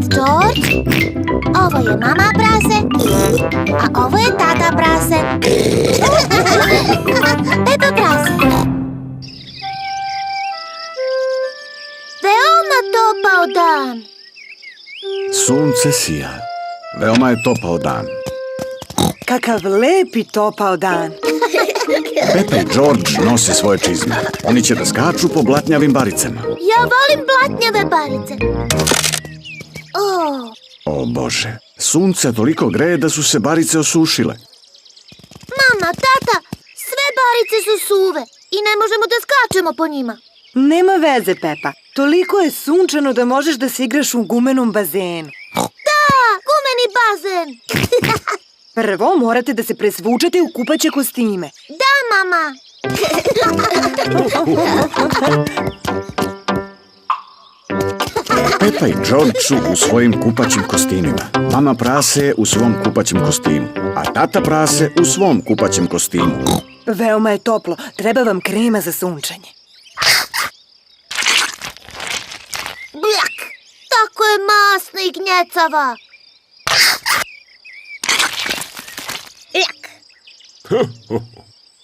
George, ovo je mama prase, a ovo je tata prase. Pepa prase. Veoma topao dan. Sunce sija. Veoma je topao dan. Kakav lepi topao dan. Pepa i George nose svoje čizme. Oni će da skaču po blatnjavim baricama. Ja volim blatnjave barice. O Bože, sunce toliko greje da su se barice osušile. Mama, tata, sve barice su suve i ne možemo da skačemo po njima. Nema veze, Pepa. Toliko je sunčano da možeš da se igraš u gumenom bazenu. Da, gumeni bazen. Prvo morate da se presvučete u kupaće kostime. Da, mama. Pepa i George su u svojim kupaćim kostimima. Mama prase je u svom kupaćem kostimu, a tata prase u svom kupaćem kostimu. Veoma je toplo. Treba vam krema za sunčanje. Bljak, tako je masna i gnjecava. Bljak.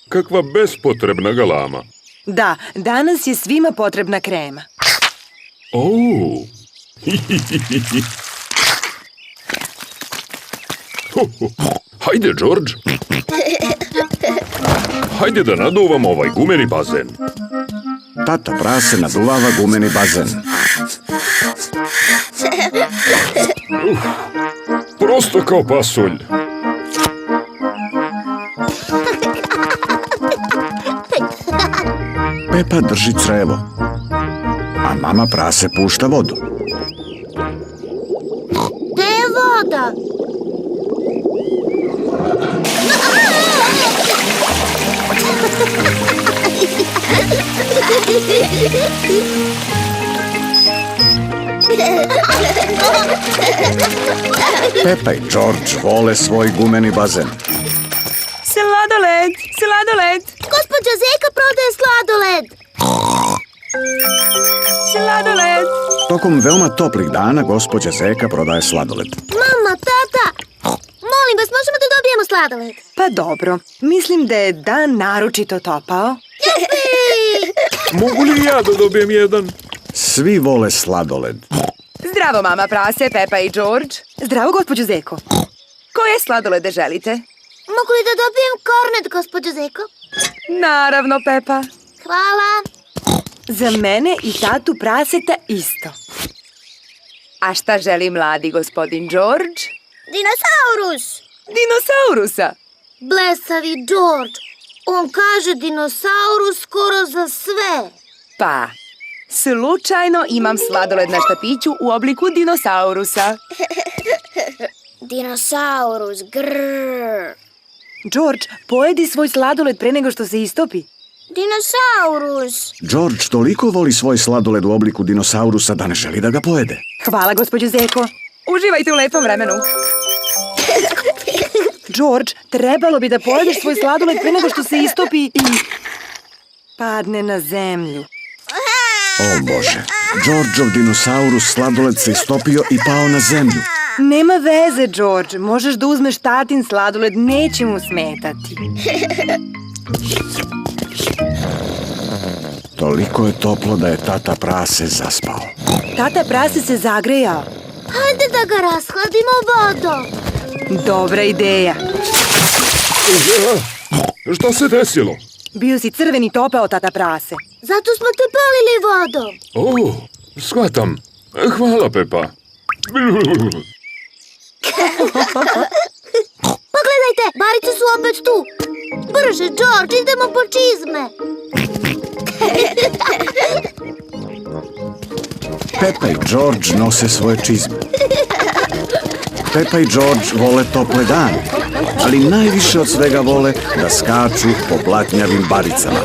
Kakva bespotrebna galama. Da, danas je svima potrebna krema. Oh. Hajde, George. Hajde da naduvamo ovaj gumeni bazen. Tata prase naduvava gumeni bazen. Prosto kao pasulj. Pepa drži crevo, a mama prase pušta vodu. Gde je voda? Pepa i George vole svoj gumeni bazen. Sladoled, sladoled, Gospođa Zeka prodaje sladoled. sladoled. Tokom veoma toplih dana gospođa Zeka prodaje sladoled. Mama, tata, molim vas, možemo da dobijemo sladoled? Pa dobro, mislim da je dan naročito topao. Mogu li ja da dobijem jedan? Svi vole sladoled. Zdravo, mama prase, Pepa i George. Zdravo, gospođo Zeko. Koje sladolede želite? Mogu li da dobijem kornet, gospođo Zeko? Naravno, Pepa. Hvala. Za mene i tatu praseta isto. A šta želi mladi gospodin George? Dinosaurus. Dinosaurusa. Blesavi George. On kaže dinosaurus skoro za sve. Pa, slučajno imam sladoled na štapiću u obliku dinosaurusa. Dinosaurus, grrrr. George, pojedi svoj sladoled pre nego što se istopi. Dinosaurus. George toliko voli svoj sladoled u obliku dinosaurusa da ne želi da ga pojede. Hvala, gospođo Zeko. Uživajte u lepom vremenu. George, trebalo bi da pojedeš svoj sladoled pre nego što se istopi i padne na zemlju. O Bože, Georgeov dinosaurus sladoled se istopio i pao na zemlju. Nema veze, George. Možeš da uzmeš tatin sladoled, neće mu smetati. Toliko je toplo da je tata prase zaspao. Tata prase se zagrejao. Hajde da ga rashladimo vodom. Dobra ideja. Šta se desilo? Bio si crveni topao, tata prase. Zato smo te palili vodom. O, shvatam. Hvala, Pepa. Pogledajte, barice su opet tu. Brže, George, idemo po čizme. Pepa i George nose svoje čizme. Pepa i George vole tople dane, ali najviše od svega vole da skaču po blatnjavim baricama.